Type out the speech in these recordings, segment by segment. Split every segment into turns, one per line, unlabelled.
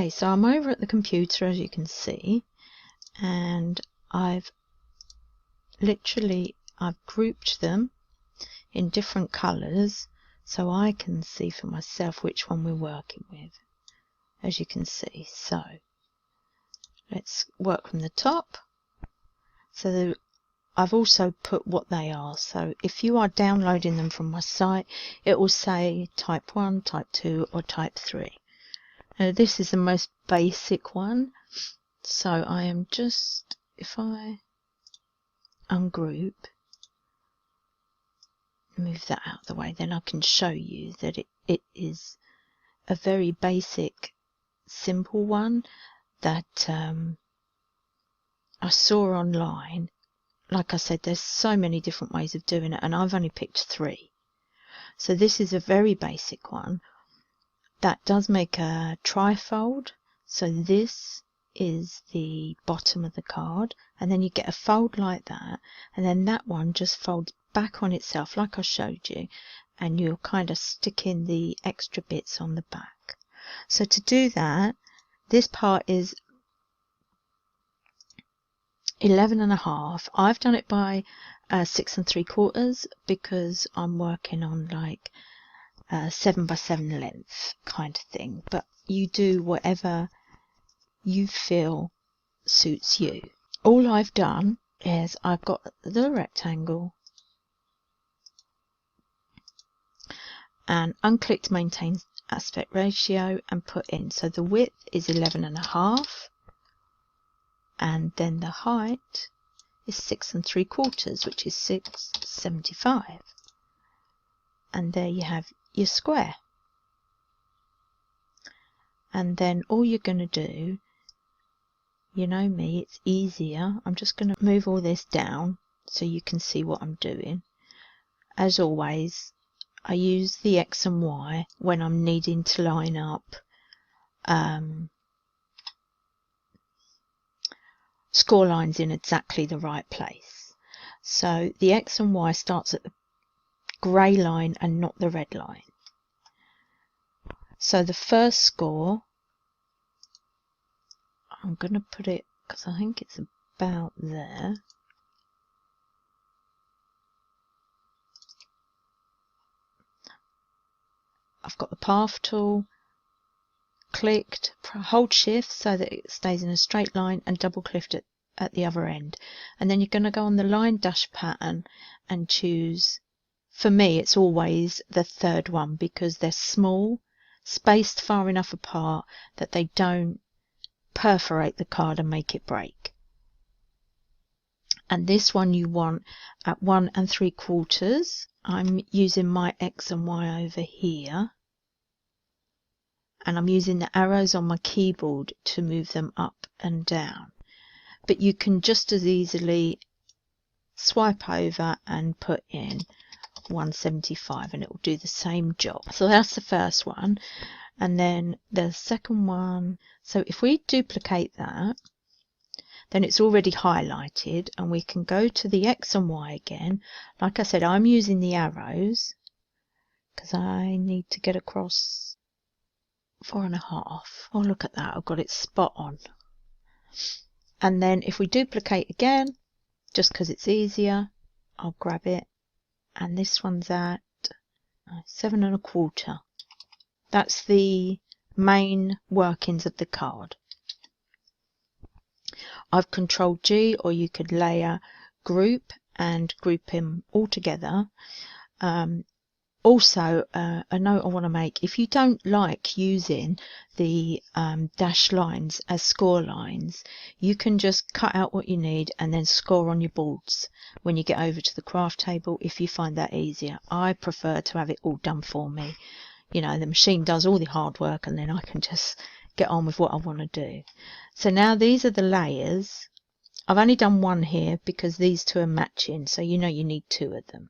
Okay, so I'm over at the computer, as you can see, and I've grouped them in different colours so I can see for myself which one we're working with, as you can see. So let's work from the top. So I've also put what they are, so if you are downloading them from my site, it will say type 1, type 2 or type 3. Now this is the most basic one, so I am just, if I ungroup, move that out of the way, then I can show you that it is a very basic, simple one that I saw online. Like I said, there's so many different ways of doing it, and I've only picked 3. So this is a very basic one that does make a trifold. So this is the bottom of the card, and then you get a fold like that, and then that one just folds back on itself like I showed you, and you'll kind of stick in the extra bits on the back. So to do that, this part is 11.5. I've done it by 6 3/4 because I'm working on like 7 by 7 length kind of thing, but you do whatever you feel suits you. All I've done is I've got the rectangle and unclicked maintain aspect ratio and put in, so the width is 11.5 and then the height is 6 3/4, which is 6.75, and there you have your square. And then all you're going to do, you know me, it's easier, I'm just going to move all this down so you can see what I'm doing. As always, I use the X and Y when I'm needing to line up score lines in exactly the right place. So the X and Y starts at the grey line and not the red line. So the first score, I'm going to put it, because I think it's about there. I've got the path tool clicked, hold shift so that it stays in a straight line, and double click it at the other end. And then you're going to go on the line dash pattern and choose, for me it's always the third one because they're small, spaced far enough apart that they don't perforate the card and make it break. And this one you want at 1 3/4. I'm using my X and Y over here, and I'm using the arrows on my keyboard to move them up and down, but you can just as easily swipe over and put in 175 and it will do the same job. So that's the first one. And then the second one, so if we duplicate that, then it's already highlighted, and we can go to the X and Y again. Like I said, I'm using the arrows because I need to get across 4.5. Oh, look at that, I've got it spot on. And then if we duplicate again, just because it's easier, I'll grab it, and this one's at 7 1/4. That's the main workings of the card. I've Control G, or you could layer group and group them all together. Also, a note I want to make, if you don't like using the dash lines as score lines, you can just cut out what you need and then score on your boards when you get over to the craft table if you find that easier. I prefer to have it all done for me. You know, the machine does all the hard work and then I can just get on with what I want to do. So now these are the layers. I've only done one here because these two are matching, so you know you need 2 of them.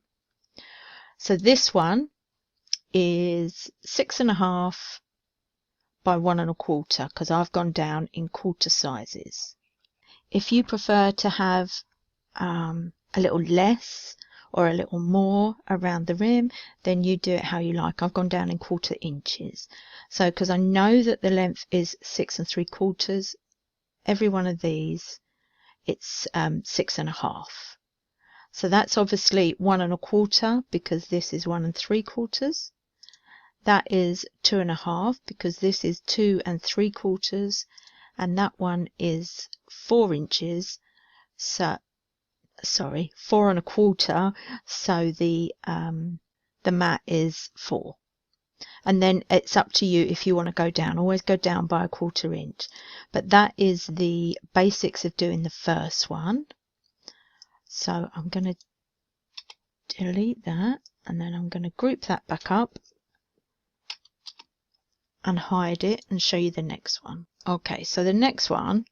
So this one is 6.5 by 1 1/4 because I've gone down in quarter sizes. If you prefer to have a little less, or a little more around the rim, then you do it how you like. I've gone down in 1/4 inches. So because I know that the length is 6 3/4, every one of these, it's 6 1/2. So that's obviously 1 1/4 because this is 1 3/4. That is 2 1/2 because this is 2 3/4, and that one is 4 inches. So sorry, 4 1/4. So the mat is 4. And then it's up to you if you want to go down. Always go down by 1/4 inch. But that is the basics of doing the first one. So I'm going to delete that, and then I'm going to group that back up and hide it and show you the next one. Okay, so the next one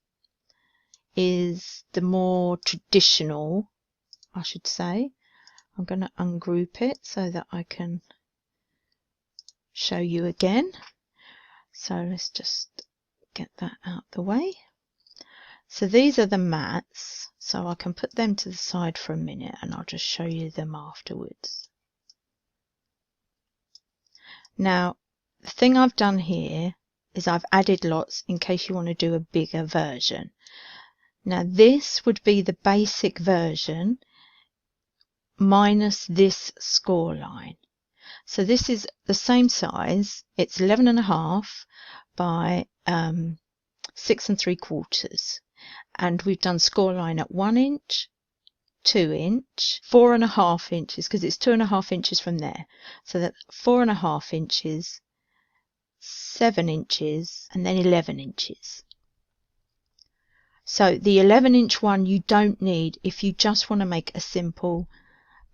is the more traditional, I should say. I'm going to ungroup it so that I can show you again. So let's just get that out the way. So these are the mats, so I can put them to the side for a minute and I'll just show you them afterwards. Now, the thing I've done here is I've added lots in case you want to do a bigger version. Now this would be the basic version minus this score line. So this is the same size. It's 11 1/2 by 6 3/4, and we've done score line at 1 inch, 2 inch, 4 1/2 inches because it's 2 1/2 inches from there. So that's 4 1/2 inches, 7 inches, and then 11 inches. So the 11-inch one you don't need if you just want to make a simple,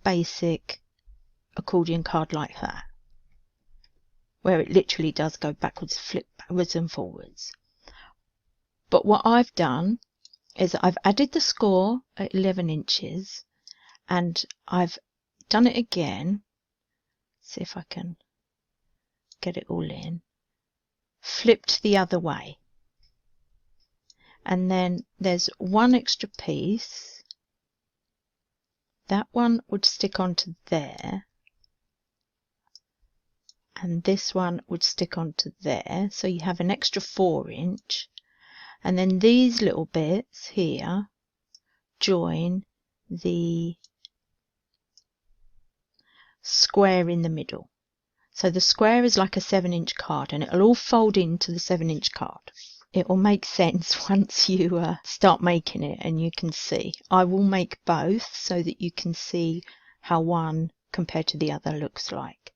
basic accordion card like that, where it literally does go backwards, flip backwards and forwards. But what I've done is I've added the score at 11 inches and I've done it again. See if I can get it all in. Flipped the other way. And then there's one extra piece. That one would stick onto there. And this one would stick onto there. So you have an extra 4 inch. And then these little bits here join the square in the middle. So the square is like a 7-inch card and it'll all fold into the 7-inch card. It will make sense once you start making it and you can see. I will make both so that you can see how one compared to the other looks like.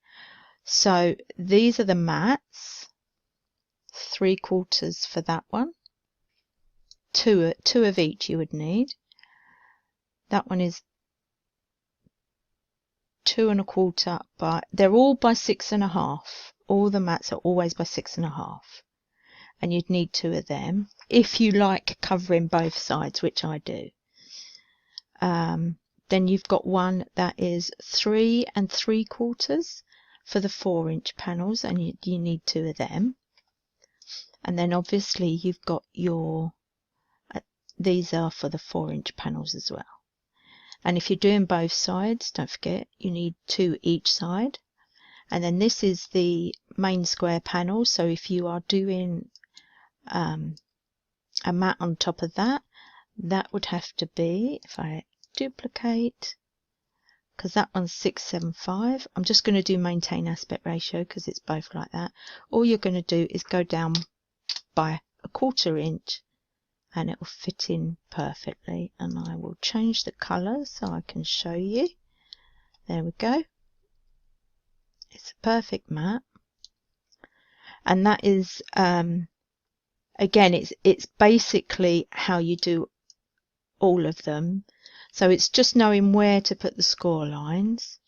So these are the mats, 3/4 for that one. Two of each you would need. That one is 2 1/4 by, they're all by 6 1/2. All the mats are always by 6 1/2. And you'd need 2 of them if you like covering both sides, which I do. Then you've got one that is 3 3/4 for the 4-inch panels, and you need 2 of them. And then obviously you've got your these are for the 4-inch panels as well. And if you're doing both sides, don't forget you need 2 each side. And then this is the main square panel, so if you are doing a mat on top of that, that would have to be, if I duplicate, because that one's 675, I'm just going to do maintain aspect ratio because it's both like that. All you're going to do is go down by 1/4 inch and it will fit in perfectly. And I will change the colour so I can show you. There we go. It's a perfect mat. And that is again, it's basically how you do all of them. So it's just knowing where to put the score lines.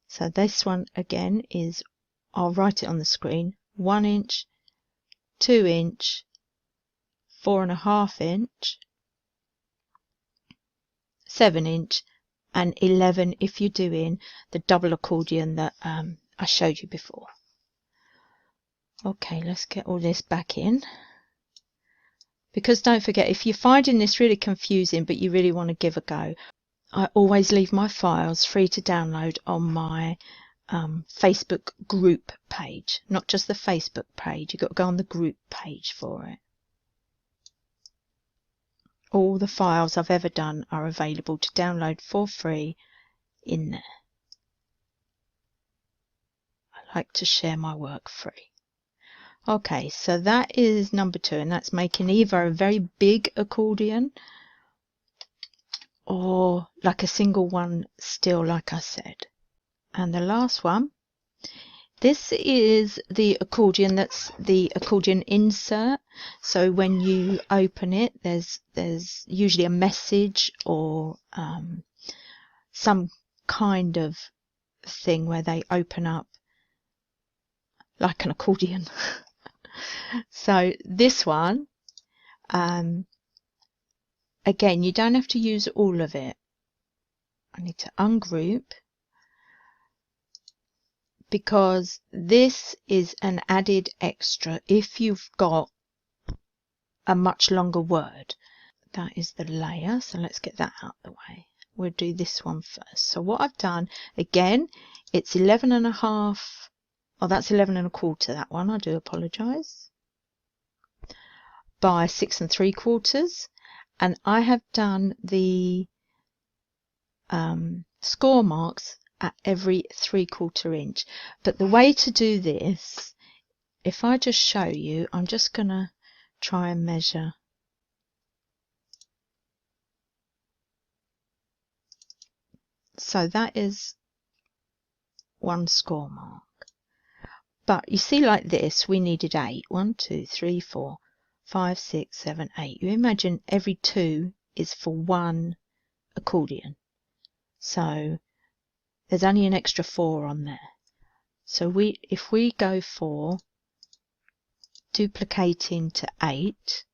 So this one again is, I'll write it on the screen, 1 inch, 2 inch, 4 1/2 inch, 7 inch, and 11 if you're doing the double accordion that I showed you before. Okay, let's get all this back in. Because don't forget, if you're finding this really confusing but you really want to give a go, I always leave my files free to download on my Facebook group page, not just the Facebook page. You've got to go on the group page for it. All the files I've ever done are available to download for free in there. I like to share my work free. Okay, so that is number 2, and that's making either a very big accordion or like a single one still, like I said. And the last one, this is the accordion, that's the accordion insert. So when you open it, there's usually a message or some kind of thing where they open up like an accordion. So this one, again, you don't have to use all of it. I need to ungroup, because this is an added extra if you've got a much longer word. That is the layer, so let's get that out of the way. We'll do this one first. So what I've done, again, it's 11.5. Oh, that's 11.25, that one, I do apologise, by 6 3/4, and I have done the score marks at every 3/4 inch. But the way to do this, if I just show you, I'm just gonna try and measure. So that is one score mark. But you see, like this, we needed 8. 1, 2, 3, 4, 5, 6, 7, 8. You imagine every 2 is for one accordion. So there's only an extra 4 on there. So if we go for duplicating to 8,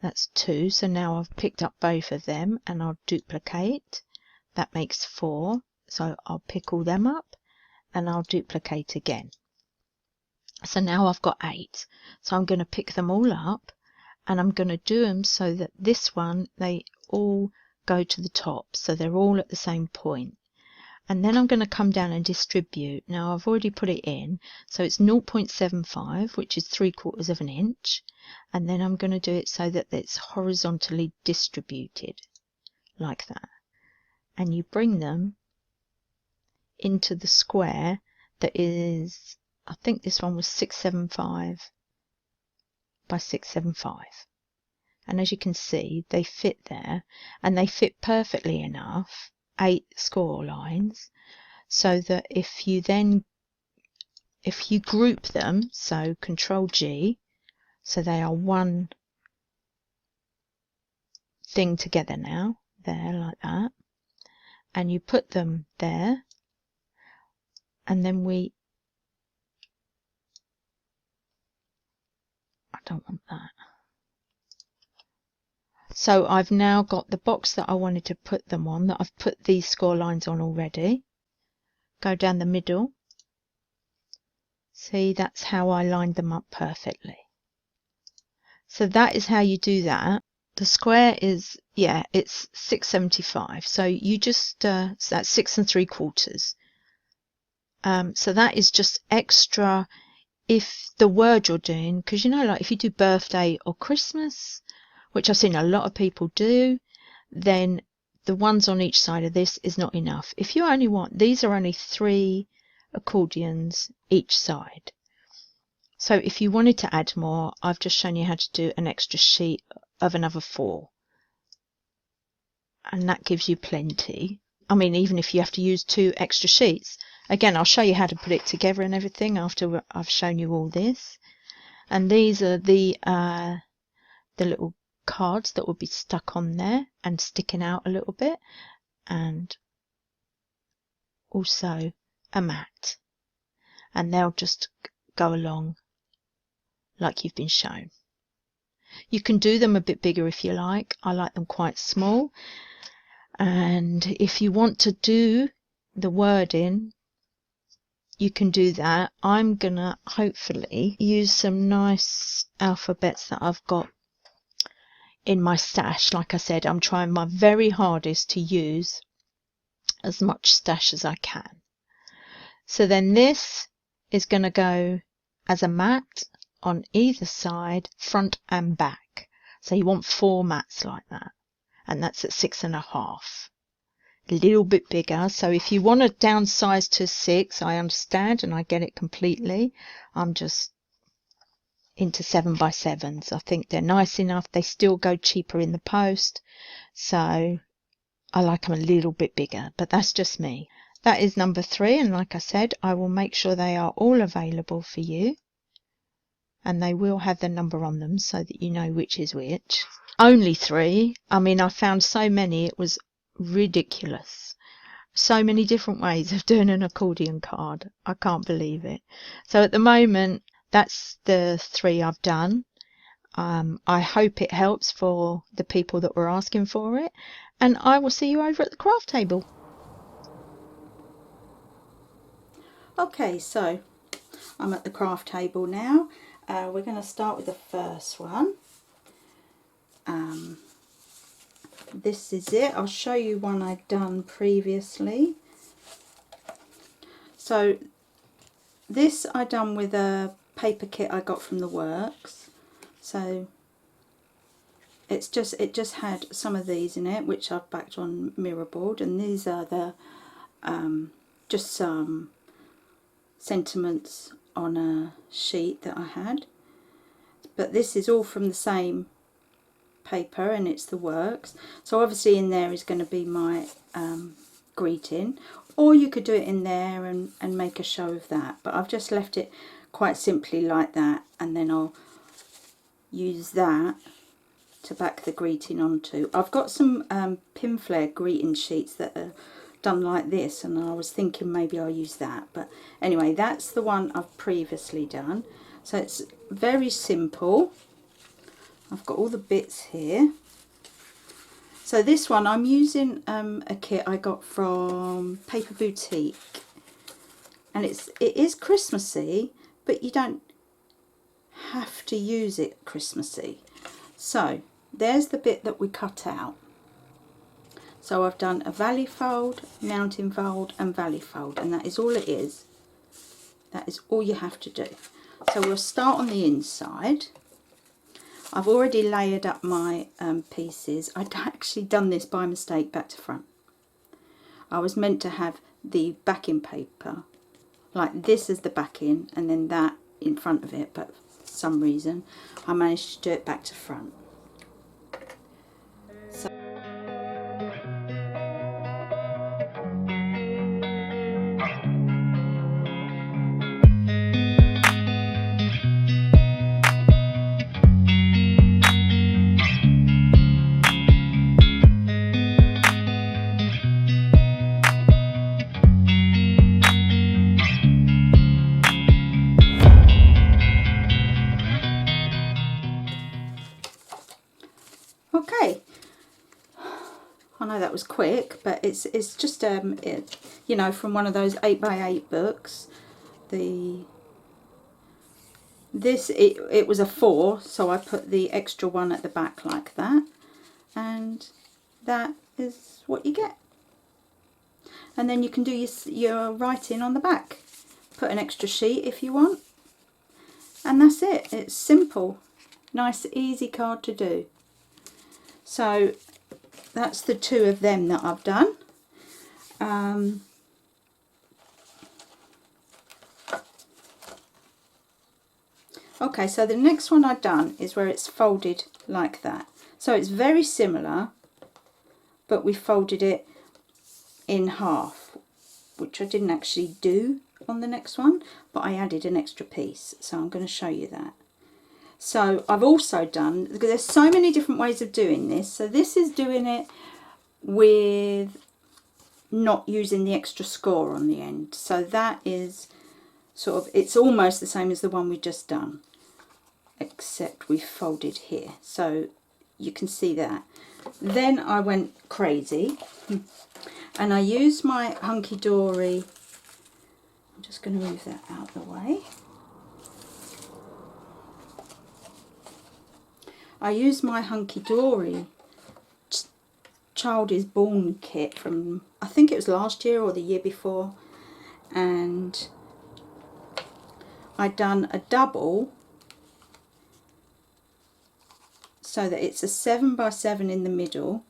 that's 2. So now I've picked up both of them and I'll duplicate. That makes 4. So I'll pick all them up and I'll duplicate again. So now I've got 8. So I'm going to pick them all up and I'm going to do them so that this one, they all go to the top. So they're all at the same point. And then I'm going to come down and distribute. Now I've already put it in. So it's 0.75, which is 3/4 of an inch. And then I'm going to do it so that it's horizontally distributed like that. And you bring them into the square that is, I think this one was 675 by 675. And as you can see, they fit there, and they fit perfectly enough, 8 score lines, so that if you group them, so Control G, so they are one thing together now, there, like that, and you put them there, and then I don't want that. So I've now got the box that I wanted to put them on, that I've put these score lines on already. Go down the middle. See, that's how I lined them up perfectly. So that is how you do that. The square is, yeah, it's 675. So you just, so that's 6 3/4. So that is just extra if the word you're doing, because you know, like if you do birthday or Christmas, which I've seen a lot of people do, then the ones on each side of this is not enough. If you only want, these are only 3 accordions each side. So if you wanted to add more, I've just shown you how to do an extra sheet of another 4. And that gives you plenty. I mean, even if you have to use 2 extra sheets. Again, I'll show you how to put it together and everything after I've shown you all this. And these are the little cards that will be stuck on there and sticking out a little bit, and also a mat, and they'll just go along like you've been shown. You can do them a bit bigger if you like. I like them quite small, and if you want to do the wording, you can do that. I'm gonna hopefully use some nice alphabets that I've got in my stash. Like I said, I'm trying my very hardest to use as much stash as I can. So then this is going to go as a mat on either side, front and back. So you want 4 mats like that, and that's at 6.5. A little bit bigger. So if you want to downsize to 6, I understand and I get it completely. I'm just into 7x7s. I think they're nice enough. They still go cheaper in the post, so I like them a little bit bigger, but that's just me. That is number 3, and like I said, I will make sure they are all available for you, and they will have the number on them so that you know which is which. Only 3. I mean, I found so many, it was ridiculous. So many different ways of doing an accordion card. I can't believe it. So at the moment, that's the 3 I've done. I hope it helps for the people that were asking for it, and I will see you over at the craft table.
Okay, so I'm at the craft table now. We're going to start with the first one. This is it. I'll show you one I've done previously. So this I done with a paper kit I got from the works. So it just had some of these in it, which I've backed on mirror board, and these are the just some sentiments on a sheet that I had. But this is all from the same paper, and it's the works. So obviously in there is going to be my greeting, or you could do it in there and make a show of that, but I've just left it quite simply like that, and then I'll use that to back the greeting onto. I've got some pin flare greeting sheets that are done like this, and I was thinking maybe I'll use that, but anyway, that's the one I've previously done. So it's very simple. I've got all the bits here. So this one I'm using a kit I got from Paper Boutique, and it is Christmassy, but you don't have to use it Christmassy. So there's the bit that we cut out. So I've done a valley fold, mountain fold and valley fold, and that is all it is. That is all you have to do. So we'll start on the inside. I've already layered up my pieces. I'd actually done this by mistake back to front. I was meant to have the backing paper like this as the backing and then that in front of it, but for some reason I managed to do it back to front. So okay, I know that was quick, but it's just you know, from one of those 8x8 books. It was a 4, so I put the extra one at the back like that, and that is what you get. And then you can do your writing on the back. Put an extra sheet if you want, and that's it. It's simple, nice, easy card to do. So that's the 2 of them that I've done. Okay, so the next one I've done is where it's folded like that. So it's very similar, but we folded it in half, which I didn't actually do on the next one, but I added an extra piece, so I'm going to show you that. So I've also done, because there's so many different ways of doing this, so this is doing it with not using the extra score on the end. So that is sort of, it's almost the same as the one we just done, except we folded here, so you can see that. Then I went crazy and I used my Hunky Dory. I'm just going to move that out of the way. I used my Hunky Dory Child is Born kit from, I think it was last year or the year before, and I'd done a double so that it's a 7x7 in the middle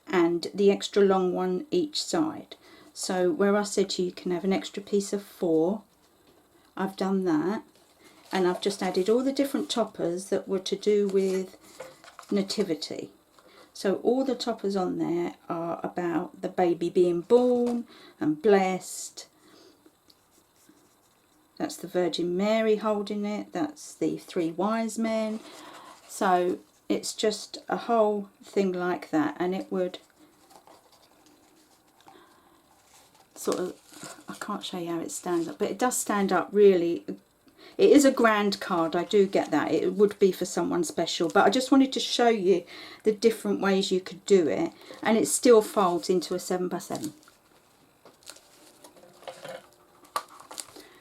and the extra long one each side. So where I said to you, you can have an extra piece of 4, I've done that, and I've just added all the different toppers that were to do with nativity. So all the toppers on there are about the baby being born and blessed. That's the Virgin Mary holding it, that's the 3 wise men. So it's just a whole thing like that, and it would sort of, I can't show you how it stands up, but it does stand up really. It is a grand card, I do get that. It would be for someone special, but I just wanted to show you the different ways you could do it, and it still folds into a 7x7.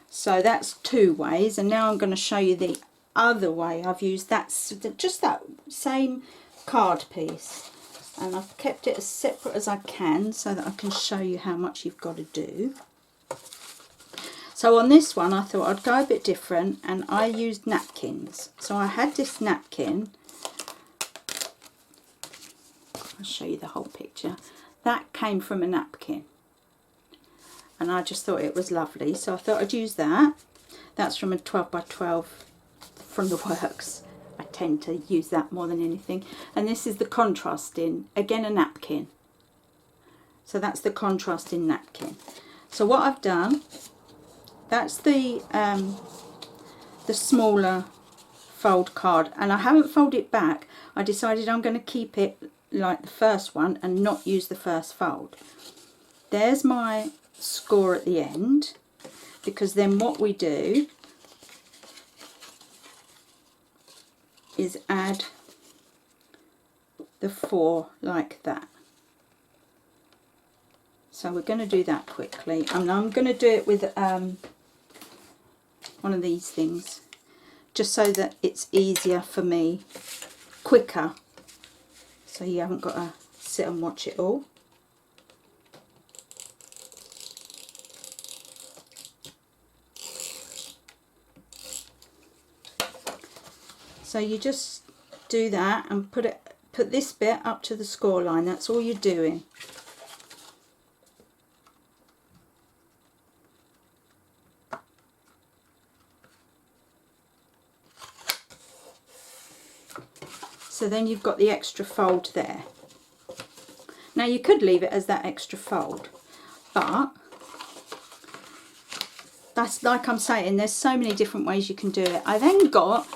So that's 2 ways, and now I'm going to show you the other way I've used that, just that same card piece, and I've kept it as separate as I can so that I can show you how much you've got to do. So on this one I thought I'd go a bit different, and I used napkins. So I had this napkin, I'll show you the whole picture, that came from a napkin, and I just thought it was lovely, so I thought I'd use that. That's from a 12x12 from the works. I tend to use that more than anything. And this is the contrasting, again a napkin. So that's the contrasting napkin. So what I've done, that's the smaller fold card, and I haven't folded it back. I decided I'm going to keep it like the first one and not use the first fold. There's my score at the end, because then what we do is add the 4 like that. So we're going to do that quickly, and I'm going to do it with one of these things, just so that it's easier for me, quicker, so you haven't got to sit and watch it all. So you just do that and put this bit up to the score line. That's all you're doing. So then you've got the extra fold there. Now you could leave it as that extra fold, but that's, like I'm saying, there's so many different ways you can do it. I then got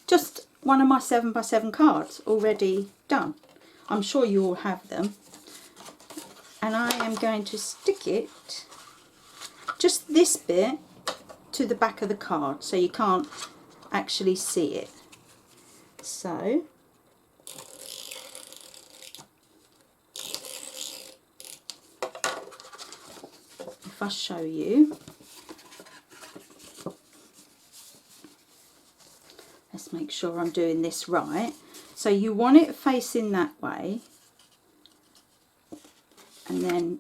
just one of my 7x7 cards already done. I'm sure you all have them. And I am going to stick it, just this bit, to the back of the card, so you can't actually see it. So if I show you, let's make sure I'm doing this right. So you want it facing that way, and then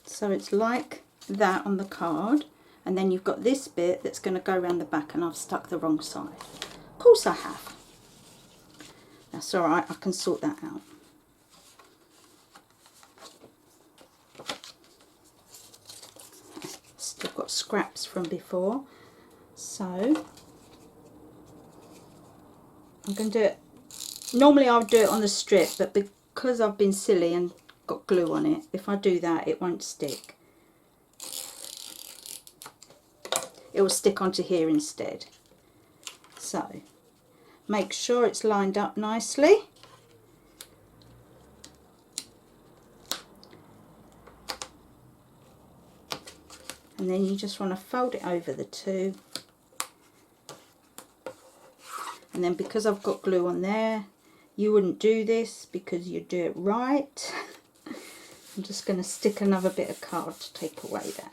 so it's like that on the card, and then you've got this bit that's going to go around the back, and I've stuck the wrong side. Of course I have. That's alright, I can sort that out. Still got scraps from before. So I'm going to do it, normally I would do it on the strip, but because I've been silly and got glue on it, if I do that it won't stick. It will stick onto here instead. So make sure it's lined up nicely. And then you just want to fold it over the 2. And then because I've got glue on there, you wouldn't do this because you do it right. I'm just going to stick another bit of card to take away that.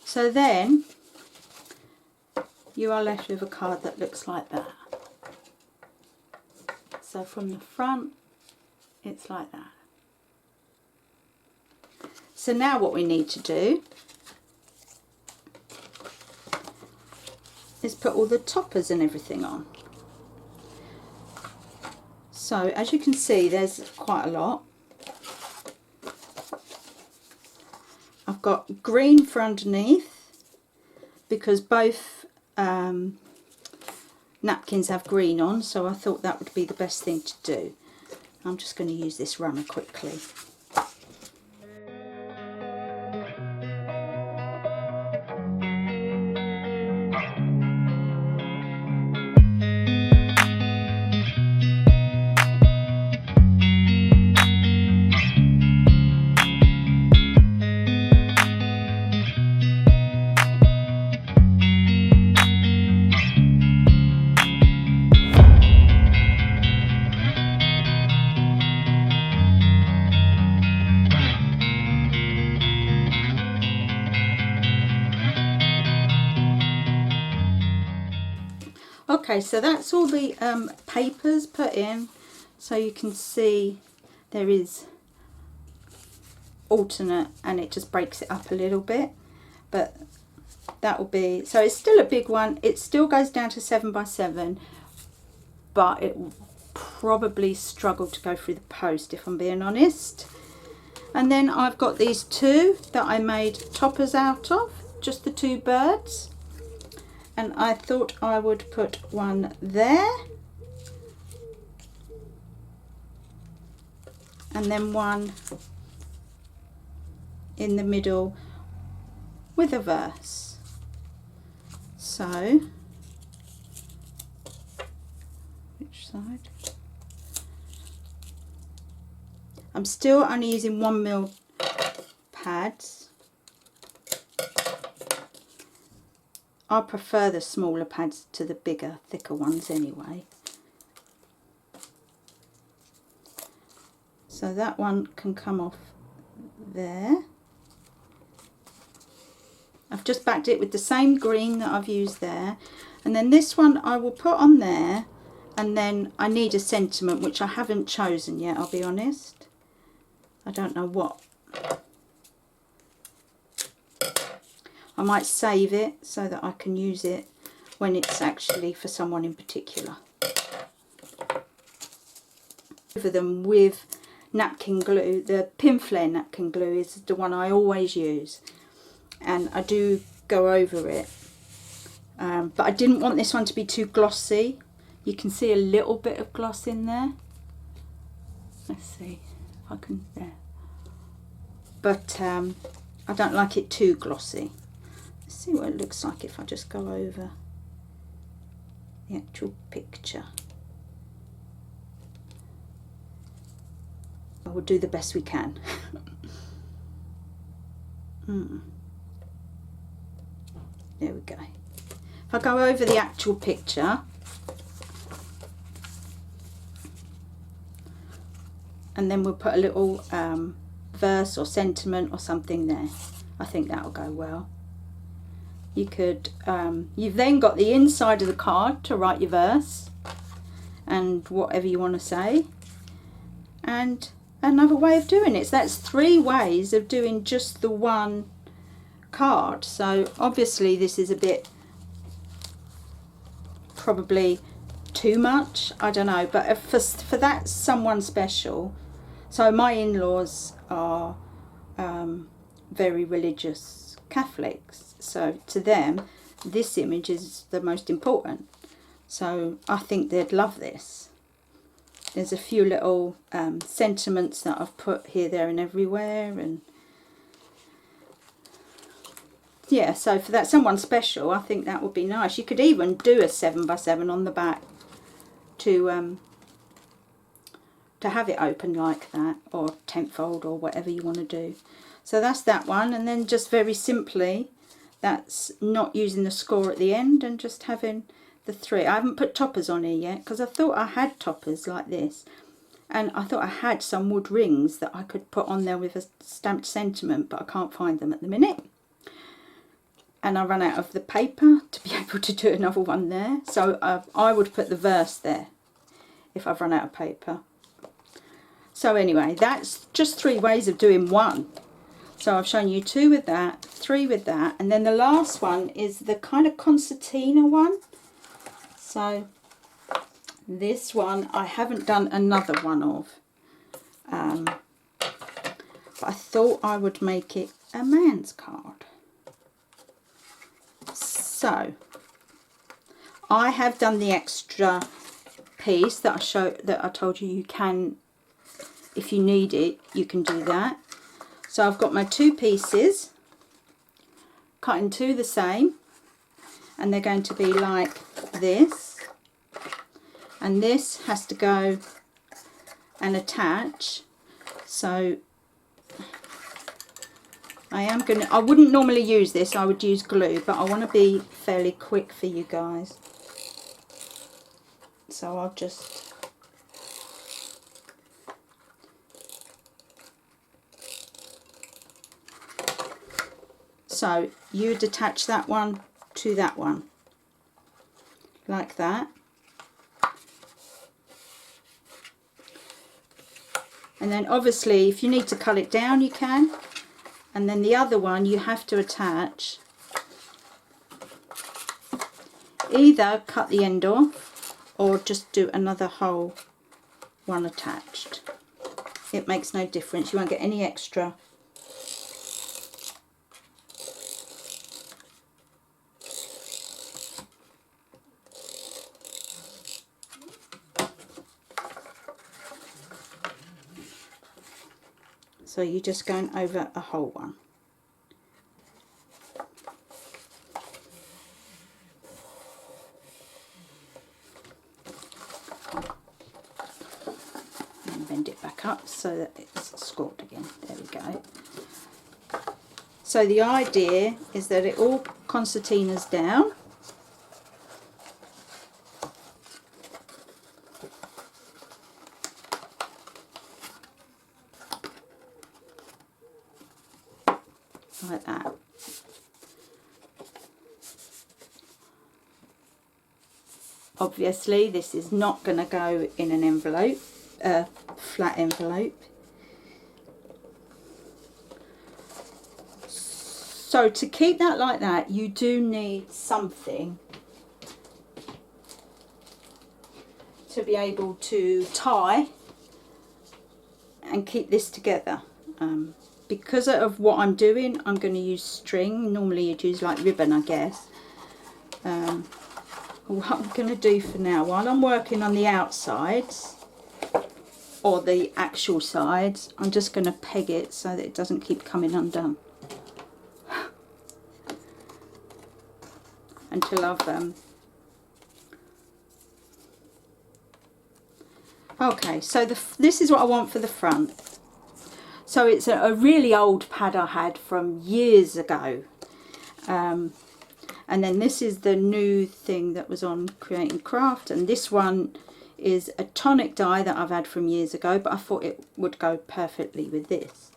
So then you are left with a card that looks like that. So from the front, it's like that. So now what we need to do is put all the toppers and everything on. So as you can see, there's quite a lot. I've got green for underneath because both napkins have green on, so I thought that would be the best thing to do. I'm just going to use this runner quickly. Okay, so that's all the papers put in, so you can see there is alternate and it just breaks it up a little bit, but that will be, so it's still a big one. It still goes down to 7 by 7, but it will probably struggle to go through the post if I'm being honest. And then I've got these two that I made toppers out of, just the two birds. And I thought I would put one there and then one in the middle with a verse. So, which side? I'm still only using 1mm pads. I prefer the smaller pads to the bigger, thicker ones anyway. So that one can come off there. I've just backed it with the same green that I've used there. And then this one I will put on there, and then I need a sentiment which I haven't chosen yet, I'll be honest. I don't know what. I might save it so that I can use it when it's actually for someone in particular. Over them with napkin glue. The pin flare napkin glue is the one I always use, and I do go over it, but I didn't want this one to be too glossy. You can see a little bit of gloss in there. Let's see if I can, there. But I don't like it too glossy. Let's see what it looks like if I just go over the actual picture. I will do the best we can. There we go. If I go over the actual picture, and then we'll put a little verse or sentiment or something there. I think that'll go well. You could, you've then got the inside of the card to write your verse and whatever you want to say, and another way of doing it. So that's 3 ways of doing just the one card. So obviously this is a bit, probably too much, I don't know, but if for that someone special. So my in-laws are very religious Catholics, so to them this image is the most important, so I think they'd love this. there's a few little sentiments that I've put here, there and everywhere, and yeah, so for that someone special, I think that would be nice. You could even do a 7x7 on the back to have it open like that, or tenfold, or whatever you want to do. So that's that one, and then just very simply, that's not using the score at the end and just having the 3. I haven't put toppers on here yet because I thought I had toppers like this, and I thought I had some wood rings that I could put on there with a stamped sentiment, but I can't find them at the minute. And I ran out of the paper to be able to do another one there. So I would put the verse there if I've run out of paper. So anyway, that's just 3 ways of doing one. So I've shown you 2 with that, 3 with that, and then the last one is the kind of concertina one. So this one I haven't done another one of. But I thought I would make it a man's card. So I have done the extra piece that I told you can, if you need it, you can do that. So I've got my 2 pieces cut in 2 the same, and they're going to be like this, and this has to go and attach. So I wouldn't normally use this, I would use glue, but I want to be fairly quick for you guys. So I'll just so you'd attach that one to that one like that, and then obviously if you need to cut it down you can, and then the other one you have to attach, either cut the end off or just do another whole one attached. It makes no difference, you won't get any extra. So you're just going over a whole one. And bend it back up so that it's scored again. There we go. So the idea is that it all concertinas down. Like that. Obviously this is not going to go in an envelope, flat envelope. So to keep that like that, you do need something to be able to tie and keep this together. Because of what I'm doing, I'm going to use string. Normally you'd use like ribbon, I guess. What I'm going to do for now, while I'm working on the outsides, or the actual sides, I'm just going to peg it so that it doesn't keep coming undone. Until I've... Okay, so this is what I want for the front. So it's a really old pad I had from years ago. And then this is the new thing that was on Create and Craft. And this one is a tonic die that I've had from years ago, but I thought it would go perfectly with this.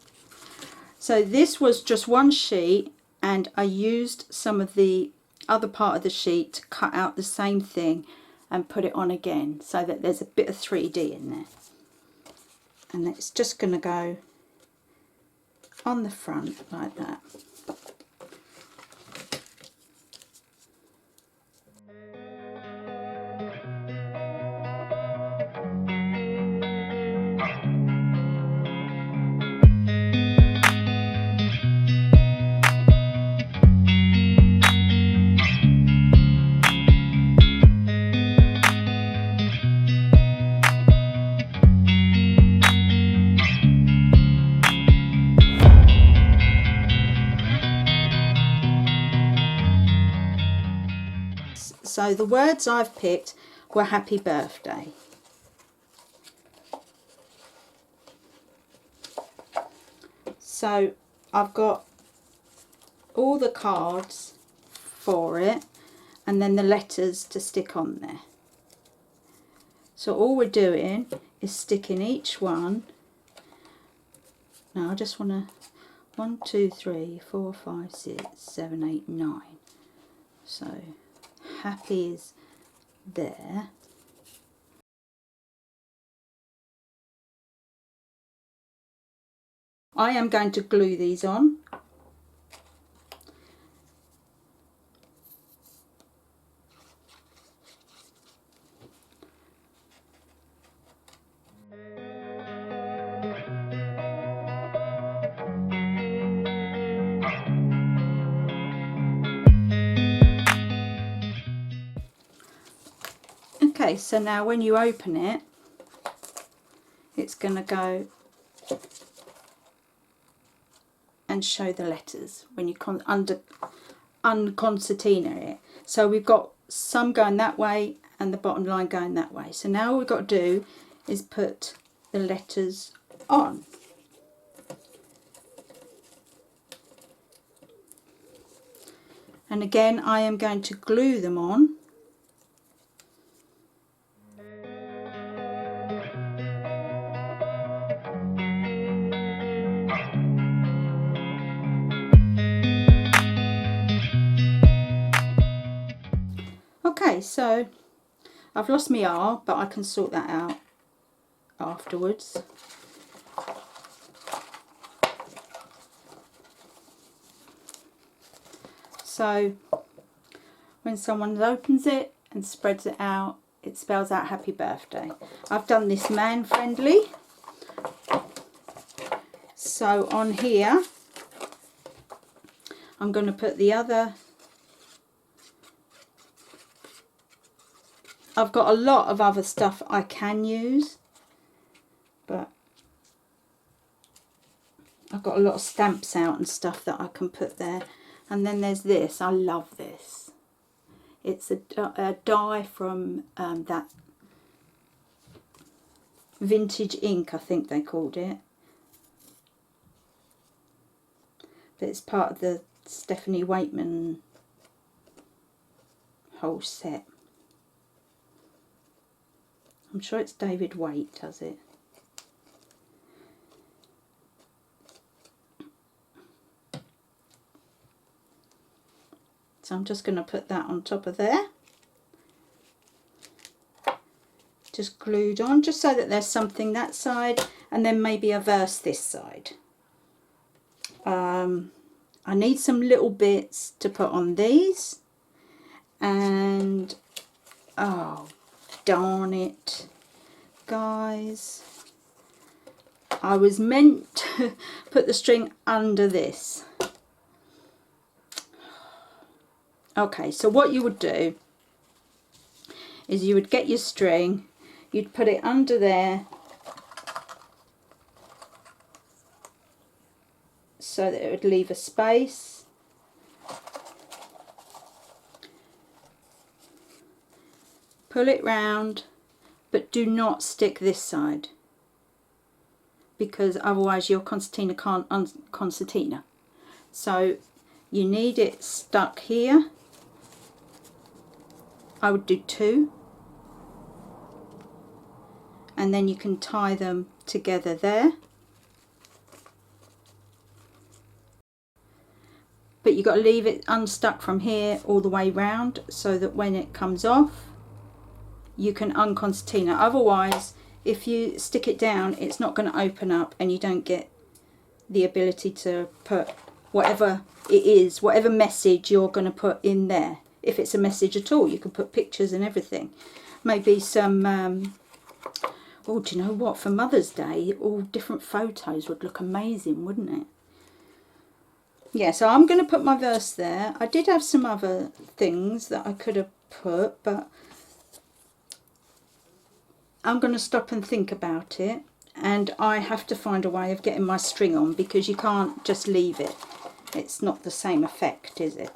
So this was just one sheet, and I used some of the other part of the sheet to cut out the same thing and put it on again, so that there's a bit of 3D in there. And it's just going to go on the front like that. So the words I've picked were happy birthday. So I've got all the cards for it and then the letters to stick on there. So all we're doing is sticking each one. Now I just want to 1, 2, 3, 4, 5, 6, 7, 8, 9. So happy is there. I am going to glue these on. Okay, so now when you open it, it's going to go and show the letters when you unconcertina it. So we've got some going that way and the bottom line going that way. So now all we've got to do is put the letters on. And again, I am going to glue them on. Okay, so I've lost my R, but I can sort that out afterwards. So when someone opens it and spreads it out, it spells out happy birthday. I've done this man friendly. So on here, I'm going to put the other. I've got a lot of other stuff I can use, but I've got a lot of stamps out and stuff that I can put there. And then there's this. I love this. It's a die from that vintage ink, I think they called it. But it's part of the Stephanie Waitman whole set. I'm sure it's David Waite does it. So I'm just going to put that on top of there. Just glued on, just so that there's something that side and then maybe a verse this side. I need some little bits to put on these. And oh, darn it, guys. I was meant to put the string under this. Okay, so what you would do is you would get your string, you'd put it under there so that it would leave a space. Pull it round, but do not stick this side, because otherwise your concertina can't unconcertina. So you need it stuck here. I would do 2, and then you can tie them together there. But you've got to leave it unstuck from here all the way round so that when it comes off you can unconcertina. Otherwise, if you stick it down, it's not going to open up and you don't get the ability to put whatever it is, whatever message you're going to put in there. If it's a message at all, you can put pictures and everything. Maybe some, oh, do you know what? For Mother's Day, all different photos would look amazing, wouldn't it? Yeah, so I'm going to put my verse there. I did have some other things that I could have put, but I'm going to stop and think about it. And I have to find a way of getting my string on, because you can't just leave it. It's not the same effect, is it?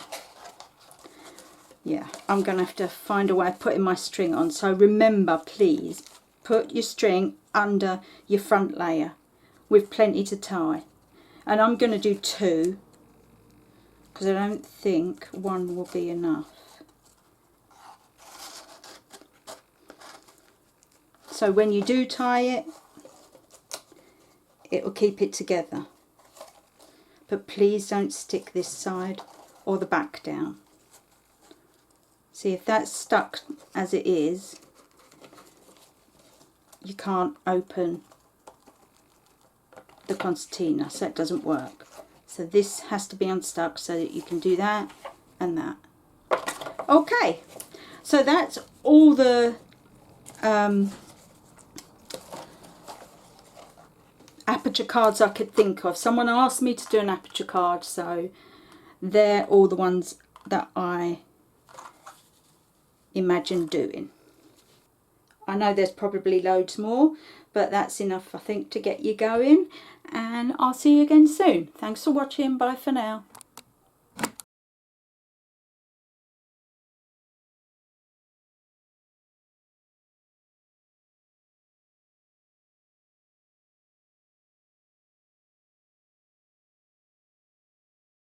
Yeah, I'm going to have to find a way of putting my string on. So remember, please, put your string under your front layer with plenty to tie. And I'm going to do 2 because I don't think 1 will be enough. So when you do tie it, it will keep it together. But please don't stick this side or the back down. See, if that's stuck as it is, you can't open the concertina, so it doesn't work. So this has to be unstuck so that you can do that and that. Okay, so that's all the aperture cards I could think of. Someone asked me to do an aperture card, so they're all the ones that I imagine doing. I know there's probably loads more, but that's enough, I think, to get you going. And I'll see you again soon. Thanks for watching. Bye for now.